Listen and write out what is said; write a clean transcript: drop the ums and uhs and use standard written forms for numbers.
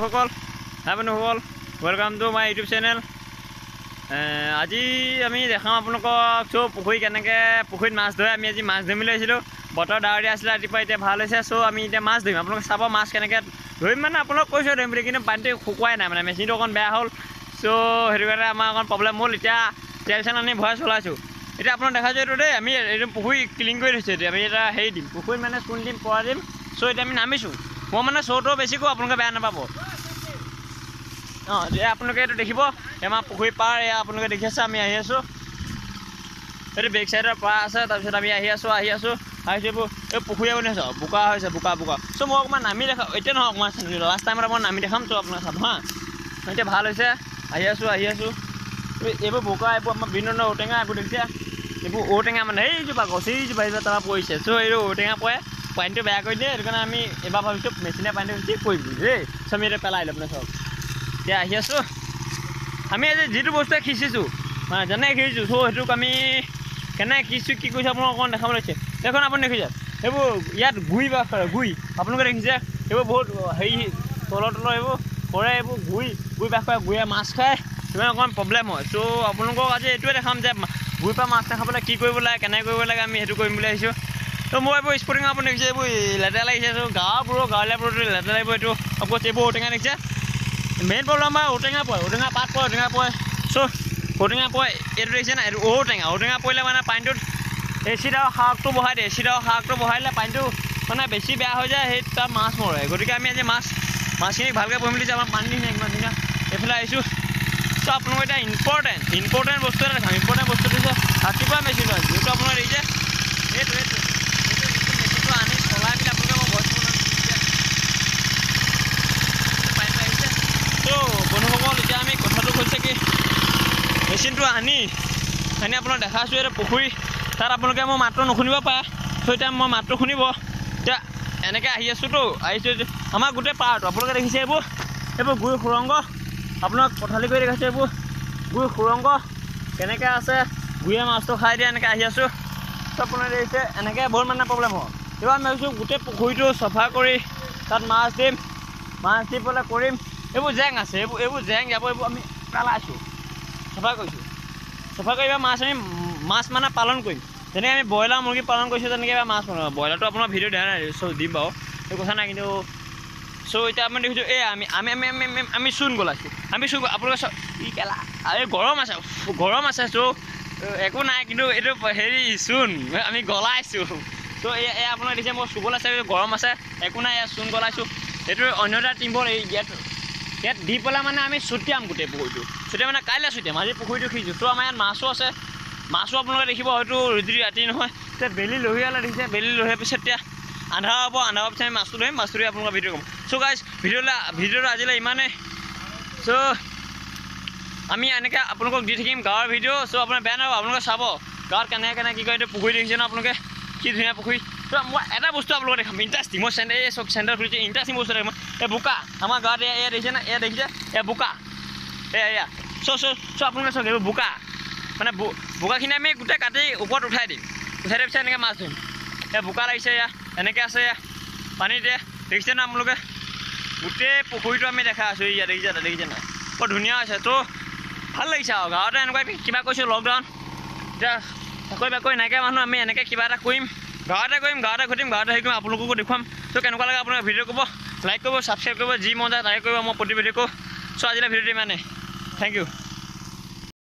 সকল হাই বন্ধুসকল welcome to my YouTube channel. আজি আমি দেখাম আপোনালোকক চ' পুখুৰী কেনেকৈ পুখুৰীত মাছ ধৰে। আমি আজি মাছ ধৰিবলৈ আহিছিলোঁ, বতৰ ডাৱৰীয়া আছিলে, ৰাতিপুৱা এতিয়া ভাল হৈছে। চ' আমি এতিয়া মাছ ধৰিম, আপোনালোকে চাব মাছ কেনেকৈ ধৰিম। মানে আপোনালোক কৈছোঁ ধৰিম বুলি, কিন্তু পানীটো শুকুৱাই নাই, মানে মেচিনটো অকণ বেয়া হ'ল। চ' সেইটো কাৰণে আমাৰ অকণ প্ৰব্লেম হ'ল। এতিয়া তেল চেল আনি ভৰাই চলাইছোঁ। এতিয়া আপোনাক দেখাইছোঁ এইটো দেই, আমি এইটো পুখুৰী ক্লিন কৰি থৈছোঁ। এতিয়া আমি এটা হেৰি দিম, পুখুৰীত মানে চূণ দিম, পৰা দিম। চ' এতিয়া আমি নামিছোঁ। মই মানে শ্ব'টো বেছি কৰোঁ, আপোনালোকে বেয়া নাপাব। এতিয়া আপোনালোকে এইটো দেখিব, আমাৰ পুখুৰী পাৰ এয়া আপোনালোকে দেখি আছে। আমি আহি আছোঁ, এইটো বেক চাইডৰ পাৰ আছে। তাৰপিছত আমি আহিছোঁ এইবোৰ এই পুখুৰী আপুনি চাওক, বোকা হৈছে, বোকা। চ' মই অকণমান নামি দেখাম, এতিয়া নহয় অকণমান লাষ্ট টাইমত অকণমান নামি দেখাম। চ' আপোনালোকে চাব হা, এতিয়া ভাল হৈছে। আহি আছোঁ এইবোৰ বোকা, এইবোৰ আমাৰ বিভিন্ন ঔটেঙা, এইবোৰ দেখিছে। এইবোৰ ঔটেঙা মানে এইজোপা গছ, এইজোপা তাৰ পৰিছে। চ' এইটো ঔটেঙা পৰে, পানীটো বেয়া কৰি দিয়ে। সেইটো কাৰণে আমি এবাৰ ভাবিছোঁ মেচিনে পানীটো ঠিক কৰি দিম দেই। চ' আমি এতিয়া পেলাই দিলোঁ আপোনাৰ চাওক। এতিয়া আহি আছোঁ, আমি আজি যিটো বস্তুৱে সিঁচিছোঁ, মানে যেনেকৈ সিঁচিছোঁ, চ' সেইটোক আমি কেনেকৈ সিঁচিছোঁ, কি কৰিছোঁ আপোনালোকক অকণ দেখাব লাগিছে। দেখোন আপুনি দেখিছে এইবোৰ ইয়াত গুৰি বাস কৰে, গুৰি আপোনালোকে দেখিছে। এইবোৰ বহুত হেৰি তলৰ এইবোৰ কৰে, এইবোৰ গুৰি বাস কৰে, গুৰিয়ে মাছ খায়। সিমান অকণমান প্ৰব্লেম হয়। চ' আপোনালোকক আজি এইটোৱে দেখাম যে গুৰিৰ পৰা মাছ নাখাবলৈ কি কৰিব লাগে, কেনেকৈ কৰিব লাগে, আমি সেইটো কৰিম বুলি আহিছোঁ। ত' মই এইবোৰ স্পৰ্টিং আপুনি দেখিছে, এইবোৰ লেতেৰা লাগিছে। চ' গাঁৱলীয়াবোৰতো লেতেৰা লাগিব। এইটো অফক'ৰ্চ এইবোৰ ঔটেঙা দেখিছে। মেইন প্ৰব্লেম আমাৰ ঔটেঙা পৰে, ঔটেঙা পাত পৰে, চ' ঔটেঙা পৰে। এইটো দেখিছে নাই, এইটো ঔটেঙা পৰিলে মানে পানীটোত এচিড আৰু শাকটো বহাই দিয়ে। এচিড আৰু শাকটো বহাই দিলে পানীটো মানে বেছি বেয়া হৈ যায়, সেই তাত মাছ মৰে। গতিকে আমি আজি মাছখিনিক ভালকৈ পুহিম বুলি আমাৰ পানী দিছে ইমান ধুনীয়া। এইফালে আহিছোঁ। চ' আপোনালোকৰ এতিয়া ইম্পৰ্টেণ্ট বস্তু এটা দেখাম। ইম্পৰ্টেণ্ট বস্তুটো হৈছে ৰাতিপুৱা মেচিনটো আনিছোঁ। এইটো আপোনাৰ দেখিছে, এইটো মেচিনটো আনি চলাই পেলাই আপোনালোকে মই ভইচ বন্ধুসকল। এতিয়া আমি কথাটো কৈছে কি, মেচিনটো আনি আপোনাক দেখাইছোঁ। এইটো পুখুৰী, তাত আপোনালোকে মোৰ মাতটো নুশুনিব পাৰে। চ' এতিয়া মই মাতটো শুনিব। এতিয়া এনেকৈ আহিছোঁ আমাৰ গোটেই পাৰটো আপোনালোকে দেখিছে। এইবোৰ গুৰি সুৰংগ, আপোনাক পথালি কৰি দেখাইছোঁ। এইবোৰ গুৰি সুৰংগ কেনেকৈ আছে, গুৰিয়ে মাছটো খাই দিয়ে। এনেকৈ আহি আছোঁ। চ' আপোনালোকে দেখিছে, এনেকৈ বহুত মানে প্ৰব্লেম হয়। এইবাৰ আমি ভাবিছোঁ গোটেই পুখুৰীটো চফা কৰি তাত মাছ দি পেলাই কৰিম। এইবোৰ জেং আছে, এইবোৰ জেং যাব, এইবোৰ আমি পেলাইছোঁ, চফা কৰিছোঁ। চফা কৰি এইবাৰ মাছ মানে পালন কৰিম। যেনেকৈ আমি ব্ৰইলাৰ মুৰ্গী পালন কৰিছোঁ, তেনেকৈ এইবাৰ মাছ পালন। ব্ৰইলাৰটো আপোনাৰ ভিডিঅ' দিয়া নাই, চ' দিম বাৰু, সেইটো কথা নাই। কিন্তু চ' এতিয়া আমি দেখিছোঁ, আমি চূণ গলাইছোঁ। আপোনালোকে ই কেলা, এই গৰম আছে। চ' একো নাই, কিন্তু এইটো হেৰি চূণ আমি গলাইছোঁ। চ' এয়া আপোনাক দেখিছে, মই চুবলৈ আছে, গৰম আছে, একো নাই। ইয়াত চূণ গলাইছোঁ। এইটো অন্য এটা টিম্বল ইয়াত দি পেলাই মানে আমি ছটিয়াম গোটেই পুখুৰীটো। মানে কাইলৈ ছটিয়াম, আজি পুখুৰীটো সিঁচিছোঁ। চ' আমাৰ ইয়াত মাছো আছে, মাছো আপোনালোকে দেখিব। হয়তো যদি ৰাতি নহয়, এতিয়া বেলি লহিয়ালে দেখিছে। বেলি লহিয়াৰ পিছত এতিয়া আন্ধাৰ হ'ব, আন্ধাৰৰ পিছত আমি মাছটো ধৰিম, মাছটো ধৰি আপোনালোকৰ ভিডিঅ' ক'ম। চ' গাইজ ভিডিঅ'টো আজিলৈ ইমানেই। চ' আমি এনেকৈ আপোনালোকক দি থাকিম গাঁৱৰ ভিডিঅ'। চ' আপোনাৰ বেয়া নাপাব, আপোনালোকে চাব গাঁৱত কেনেকৈ কি কৰে। এইটো পুখুৰী দেখিছে ন আপোনালোকে, কি ধুনীয়া পুখুৰী। ত' মই এটা বস্তু আপোনালোকে দেখাম ইণ্টাৰেষ্টিং। মই চেণ্টাৰ খুলিছোঁ, ইণ্টাৰেষ্টিং বস্তু দেখাম। এই বোকা আমাৰ গাঁৱত এয়া দেখিছে না, এয়া দেখিছে, এয়া বোকা, এয়া চ' আপোনালোকে চাওক, এইবোৰ বোকা। মানে বোকাখিনি আমি গোটেই কাটি ওপৰত উঠাই দিম পিছত এনেকৈ মাছ ধৰিম। এয়া বোকা লাগিছে, এয়া এনেকৈ আছে, এয়া পানীতে দেখিছে না আপোনালোকে। গোটেই পুখুৰীটো আমি দেখা আছোঁ। ইয়াত দেখিছে নাই, বৰ ধুনীয়া হৈছে। ত' ভাল লাগিছে আৰু গাঁৱতে এনেকুৱা কিবা কৈছোঁ। লকডাউন এতিয়া চাকৰি বাকৰি নাইকিয়া মানুহ, আমি এনেকৈ কিবা এটা কৰিম, গাঁৱতে ঘটিম, গাঁৱতে হেৰি কৰিম, আপোনালোককো দেখুৱাম। ত' কেনেকুৱা লাগে আপোনালোকে ভিডিঅ' কৰিব, লাইক কৰিব, ছাবস্ক্ৰাইব কৰিব, যি মন যায় তাকে কৰিব। মই প্ৰতি ভিডিঅ' কৰোঁ। চ' আজিলৈ ভিডিঅ'টো ইমানেই, থেংক ইউ।